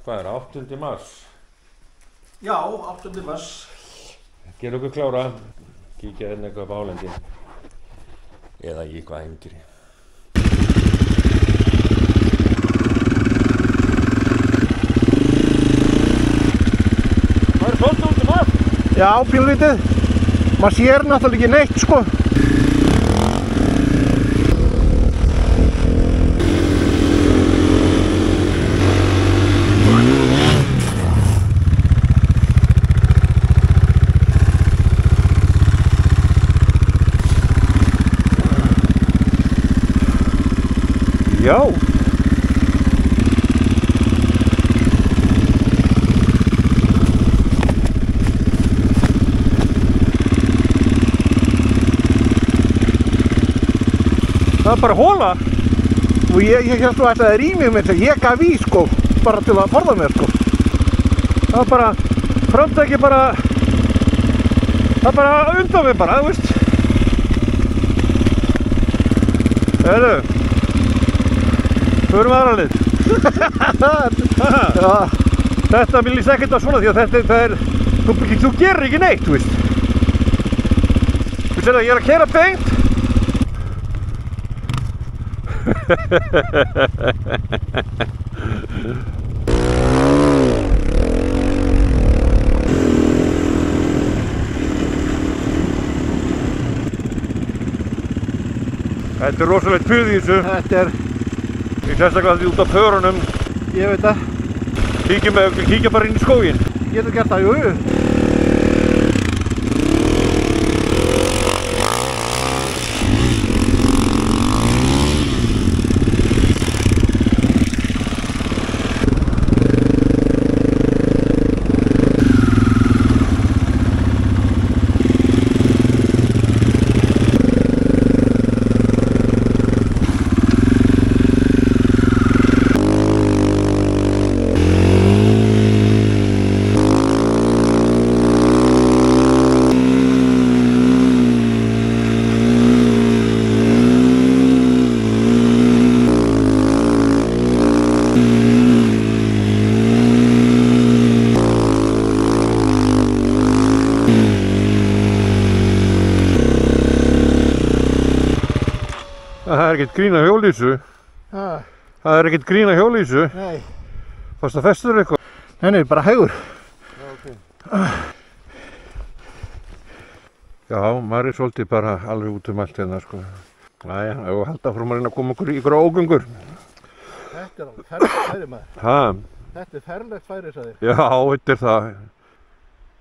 Hvað 8. mars? Já, 8. mars. Gerðu okkur klára. Kíkja hérna eitthvað á bálendi. Eða í eitthvað ævintýri. Það svolítið út allt. Já, pínlítið. Maður sér náttúrulega ekki neitt, sko. Já. Það bara hola og ég hélt að þetta er í mig með þetta, ég gaf í sko, bara til að forða mér sko. Það bara, framtæki bara, það bara undan mig bara, þú veist. Heyrðu, förum aðra lið. Já, þetta vil ég segja ekkert að svona því að þetta er, þú gerir ekki neitt, þú veist. Þú sér að ég er að keyra beint. Þetta er rosalegt puð í þessu. Þetta er... Ég sérstaklega því út af förunum. Ég veit það. Kíkja bara inn í skóginn. Getur gert það, jú. Það er ekkert grín að hjólísu. Það er ekkert grín að hjólísu. Nei. Fannst það festur eitthvað? Nei, bara hægur. Já, ok. Já, maður er svolítið bara alveg út allt hérna, sko. Næja, og halda frá maður að koma okkur í ykkur ógöngur. Þetta er alveg ferlegt færi, maður. Hæ? Þetta er ferlegt færi, sagði. Já, þetta er það.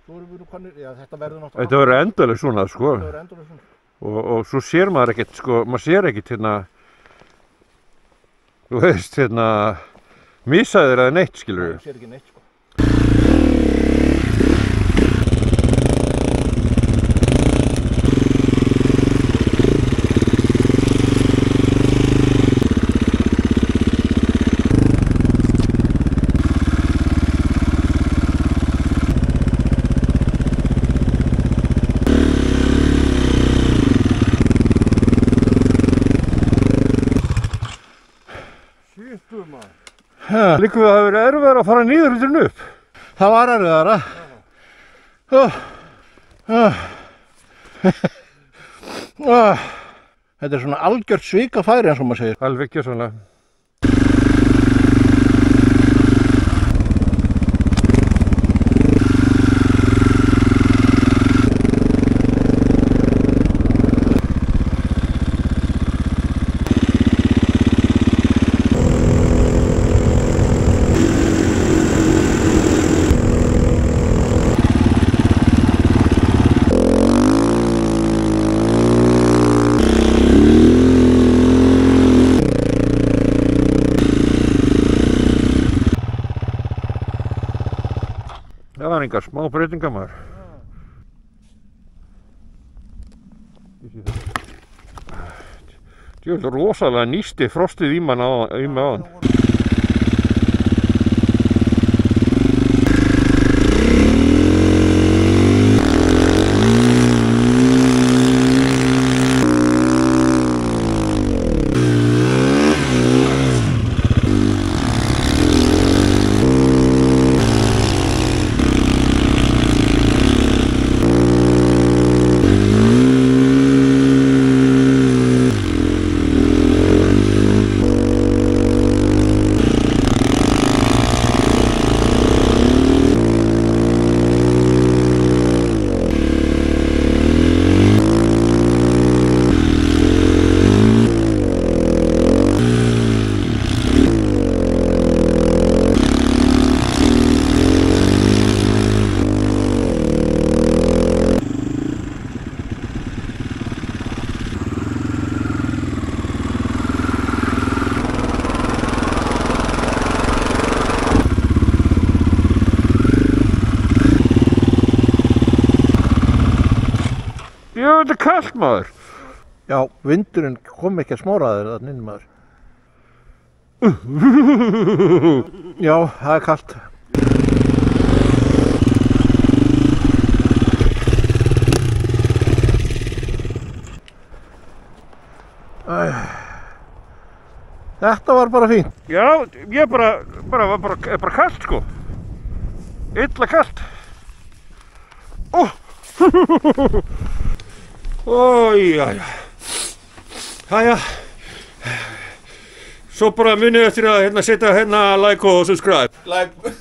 Svo erum við nú konir, já, þetta verður náttúrulega... Þetta verður endalega svona, sko. Þetta verður endalega svona. Og svo sér maður ekkert, sko, maður sér ekkert hérna, þú veist, hérna, misæðir eða neitt, skilur við. Maður sér ekki neitt, sko. Líka við að það verið erfiðara að fara niður heldur en upp. Það var erfiðara. Þetta er svona algjört svikafæri eins og maður segir. Alveg gjörsamlega. Það var engar smá breytingar, maður. Þetta er rosalega nýsti frostið í mann áðan. Jú, þetta er kalt maður. Já, vindurinn kom ekki að smóra þér þarna inn maður. Já, það er kalt. Þetta var bara fínt. Já, ég bara kalt sko. Illa kalt. Ó, jæja. Jæja. Svo bara munið eftir að setja like og subscribe. Like.